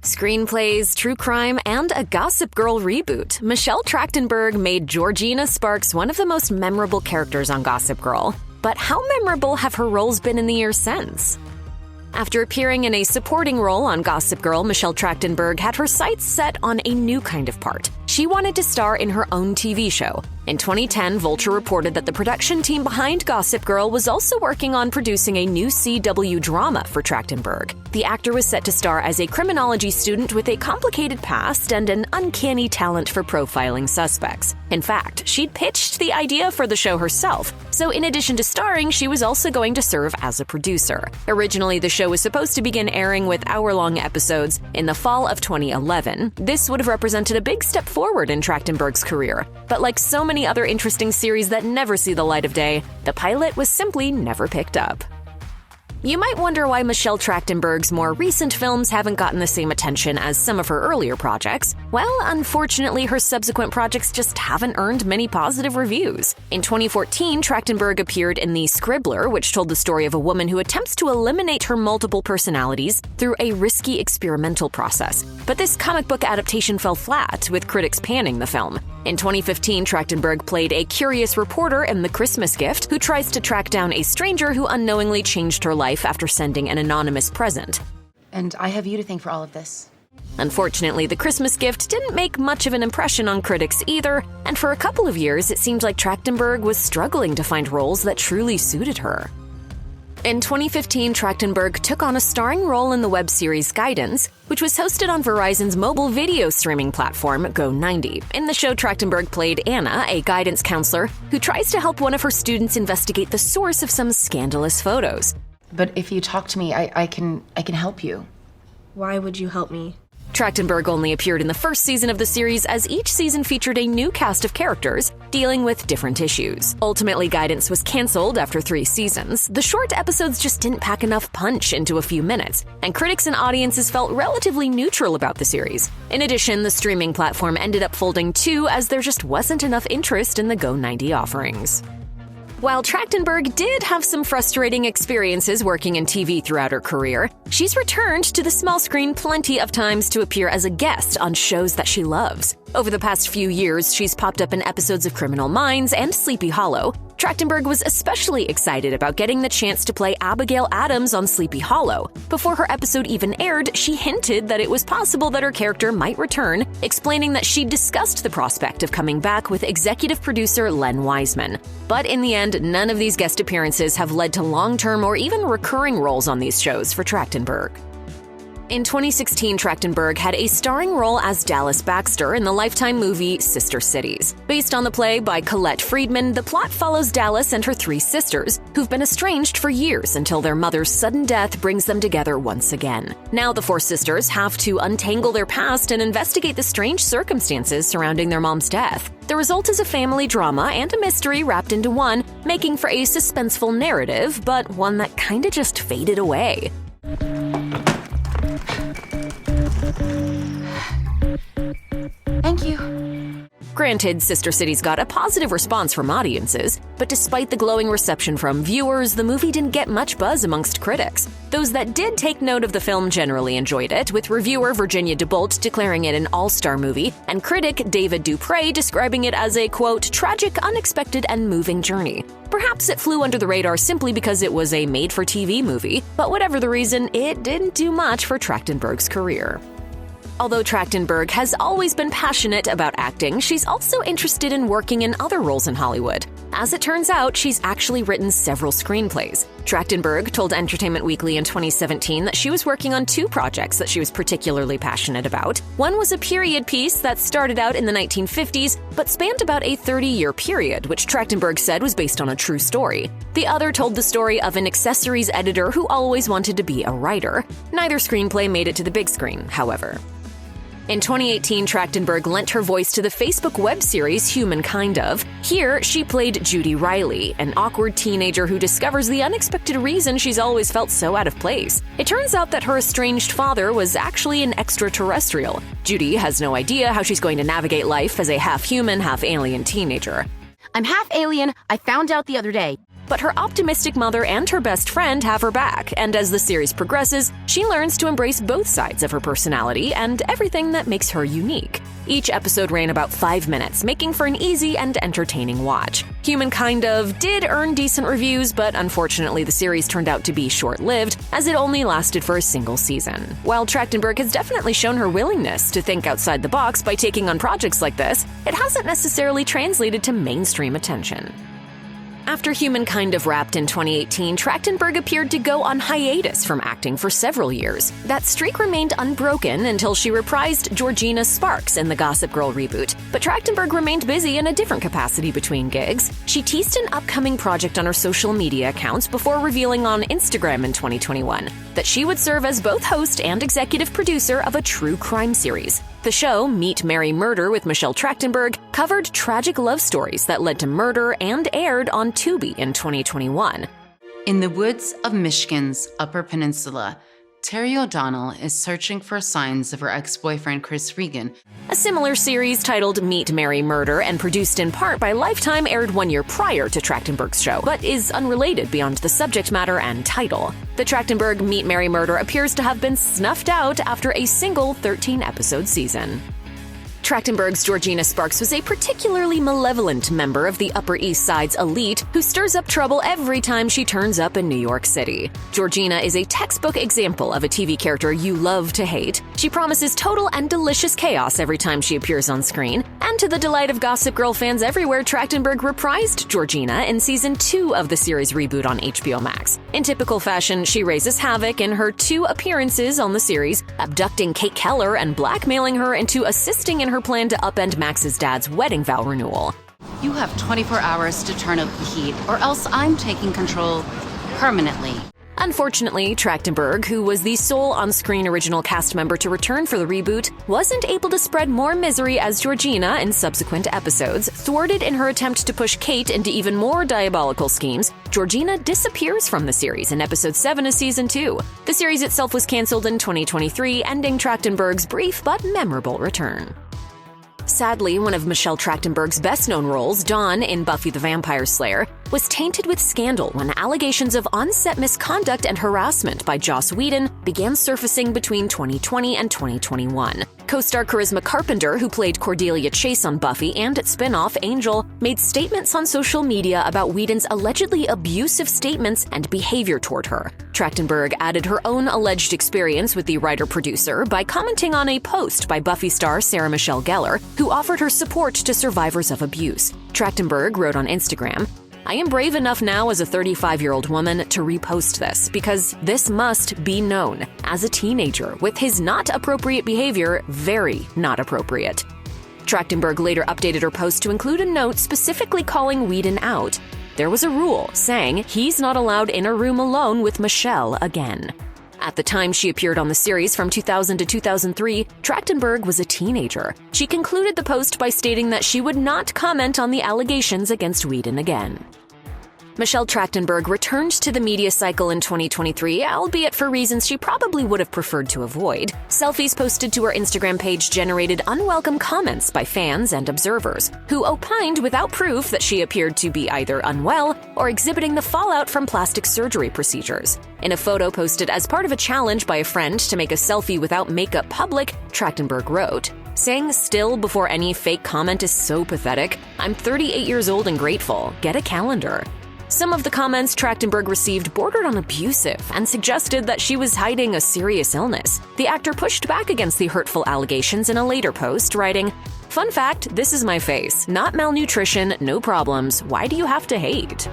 Screenplays, true crime, and a Gossip Girl reboot, Michelle Trachtenberg made Georgina Sparks one of the most memorable characters on Gossip Girl. But how memorable have her roles been in the years since? After appearing in a supporting role on Gossip Girl, Michelle Trachtenberg had her sights set on a new kind of part. She wanted to star in her own TV show. In 2010, Vulture reported that the production team behind Gossip Girl was also working on producing a new CW drama for Trachtenberg. The actor was set to star as a criminology student with a complicated past and an uncanny talent for profiling suspects. In fact, she'd pitched the idea for the show herself, so in addition to starring, she was also going to serve as a producer. Originally, the show was supposed to begin airing with hour-long episodes in the fall of 2011. This would have represented a big step forward in Trachtenberg's career, but like so many other interesting series that never see the light of day, the pilot was simply never picked up. You might wonder why Michelle Trachtenberg's more recent films haven't gotten the same attention as some of her earlier projects. Well, unfortunately, her subsequent projects just haven't earned many positive reviews. In 2014, Trachtenberg appeared in The Scribbler, which told the story of a woman who attempts to eliminate her multiple personalities through a risky experimental process. But this comic book adaptation fell flat, with critics panning the film. In 2015, Trachtenberg played a curious reporter in The Christmas Gift who tries to track down a stranger who unknowingly changed her life after sending an anonymous present. And I have you to thank for all of this. Unfortunately, The Christmas Gift didn't make much of an impression on critics either, and for a couple of years, it seemed like Trachtenberg was struggling to find roles that truly suited her. In 2015, Trachtenberg took on a starring role in the web series Guidance, which was hosted on Verizon's mobile video streaming platform, Go90. In the show, Trachtenberg played Anna, a guidance counselor who tries to help one of her students investigate the source of some scandalous photos. But if you talk to me, I can help you. Why would you help me? Trachtenberg only appeared in the first season of the series, as each season featured a new cast of characters dealing with different issues. Ultimately, Guidance was canceled after 3 seasons. The short episodes just didn't pack enough punch into a few minutes, and critics and audiences felt relatively neutral about the series. In addition, the streaming platform ended up folding too, as there just wasn't enough interest in the Go90 offerings. While Trachtenberg did have some frustrating experiences working in TV throughout her career, she's returned to the small screen plenty of times to appear as a guest on shows that she loves. Over the past few years, she's popped up in episodes of Criminal Minds and Sleepy Hollow. Trachtenberg was especially excited about getting the chance to play Abigail Adams on Sleepy Hollow. Before her episode even aired, she hinted that it was possible that her character might return, explaining that she'd discussed the prospect of coming back with executive producer Len Wiseman. But in the end, none of these guest appearances have led to long-term or even recurring roles on these shows for Trachtenberg. In 2016, Trachtenberg had a starring role as Dallas Baxter in the Lifetime movie Sister Cities. Based on the play by Colette Friedman, the plot follows Dallas and her 3 sisters, who've been estranged for years until their mother's sudden death brings them together once again. Now the 4 sisters have to untangle their past and investigate the strange circumstances surrounding their mom's death. The result is a family drama and a mystery wrapped into one, making for a suspenseful narrative, but one that kinda just faded away. Thank you. Granted, Sister Cities got a positive response from audiences, but despite the glowing reception from viewers, the movie didn't get much buzz amongst critics. Those that did take note of the film generally enjoyed it, with reviewer Virginia DeBolt declaring it an all-star movie, and critic David Dupre describing it as a, quote, tragic, unexpected, and moving journey. Perhaps it flew under the radar simply because it was a made-for-TV movie, but whatever the reason, it didn't do much for Trachtenberg's career. Although Trachtenberg has always been passionate about acting, she's also interested in working in other roles in Hollywood. As it turns out, she's actually written several screenplays. Trachtenberg told Entertainment Weekly in 2017 that she was working on 2 projects that she was particularly passionate about. One was a period piece that started out in the 1950s, but spanned about a 30-year period, which Trachtenberg said was based on a true story. The other told the story of an accessories editor who always wanted to be a writer. Neither screenplay made it to the big screen, however. In 2018, Trachtenberg lent her voice to the Facebook web series Human Kind Of. Here, she played Judy Riley, an awkward teenager who discovers the unexpected reason she's always felt so out of place. It turns out that her estranged father was actually an extraterrestrial. Judy has no idea how she's going to navigate life as a half-human, half-alien teenager. I'm half alien, I found out the other day. but her optimistic mother and her best friend have her back, and as the series progresses, she learns to embrace both sides of her personality and everything that makes her unique. Each episode ran about 5 minutes, making for an easy and entertaining watch. Humankind did earn decent reviews, but unfortunately the series turned out to be short-lived, as it only lasted for a single season. While Trachtenberg has definitely shown her willingness to think outside the box by taking on projects like this, it hasn't necessarily translated to mainstream attention. After Humankind wrapped in 2018, Trachtenberg appeared to go on hiatus from acting for several years. That streak remained unbroken until she reprised Georgina Sparks in the Gossip Girl reboot, but Trachtenberg remained busy in a different capacity between gigs. She teased an upcoming project on her social media accounts before revealing on Instagram in 2021 that she would serve as both host and executive producer of a true crime series. The show, Meet, Marry, Murder with Michelle Trachtenberg, covered tragic love stories that led to murder and aired on Tubi in 2021. In the woods of Michigan's Upper Peninsula, Terry O'Donnell is searching for signs of her ex-boyfriend Chris Regan. A similar series titled Meet, Marry, Murder and produced in part by Lifetime aired 1 year prior to Trachtenberg's show, but is unrelated beyond the subject matter and title. The Trachtenberg Meet, Marry, Murder appears to have been snuffed out after a single 13-episode season. Trachtenberg's Georgina Sparks was a particularly malevolent member of the Upper East Side's elite who stirs up trouble every time she turns up in New York City. Georgina is a textbook example of a TV character you love to hate. She promises total and delicious chaos every time she appears on screen, and to the delight of Gossip Girl fans everywhere, Trachtenberg reprised Georgina in Season 2 of the series reboot on HBO Max. In typical fashion, she raises havoc in her 2 appearances on the series, abducting Kate Keller and blackmailing her into assisting in her plan to upend Max's dad's wedding vow renewal. You have 24 hours to turn up the heat, or else I'm taking control permanently. Unfortunately, Trachtenberg, who was the sole on-screen original cast member to return for the reboot, wasn't able to spread more misery as Georgina in subsequent episodes. Thwarted in her attempt to push Kate into even more diabolical schemes, Georgina disappears from the series in episode 7 of season 2. The series itself was canceled in 2023, ending Trachtenberg's brief but memorable return. Sadly, one of Michelle Trachtenberg's best-known roles, Dawn in Buffy the Vampire Slayer, was tainted with scandal when allegations of on-set misconduct and harassment by Joss Whedon began surfacing between 2020 and 2021. Co-star Charisma Carpenter, who played Cordelia Chase on Buffy and its spin-off Angel, made statements on social media about Whedon's allegedly abusive statements and behavior toward her. Trachtenberg added her own alleged experience with the writer-producer by commenting on a post by Buffy star Sarah Michelle Gellar, who offered her support to survivors of abuse. Trachtenberg wrote on Instagram, "I am brave enough now as a 35-year-old woman to repost this because this must be known. As a teenager, with his not appropriate behavior, very not appropriate." Trachtenberg later updated her post to include a note specifically calling Whedon out. There was a rule saying he's not allowed in a room alone with Michelle again. At the time she appeared on the series from 2000 to 2003, Trachtenberg was a teenager. She concluded the post by stating that she would not comment on the allegations against Whedon again. Michelle Trachtenberg returned to the media cycle in 2023, albeit for reasons she probably would have preferred to avoid. Selfies posted to her Instagram page generated unwelcome comments by fans and observers, who opined without proof that she appeared to be either unwell or exhibiting the fallout from plastic surgery procedures. In a photo posted as part of a challenge by a friend to make a selfie without makeup public, Trachtenberg wrote, "Saying still before any fake comment is so pathetic. I'm 38 years old and grateful. Get a calendar." Some of the comments Trachtenberg received bordered on abusive and suggested that she was hiding a serious illness. The actor pushed back against the hurtful allegations in a later post, writing, "Fun fact, this is my face. Not malnutrition, no problems. Why do you have to hate?"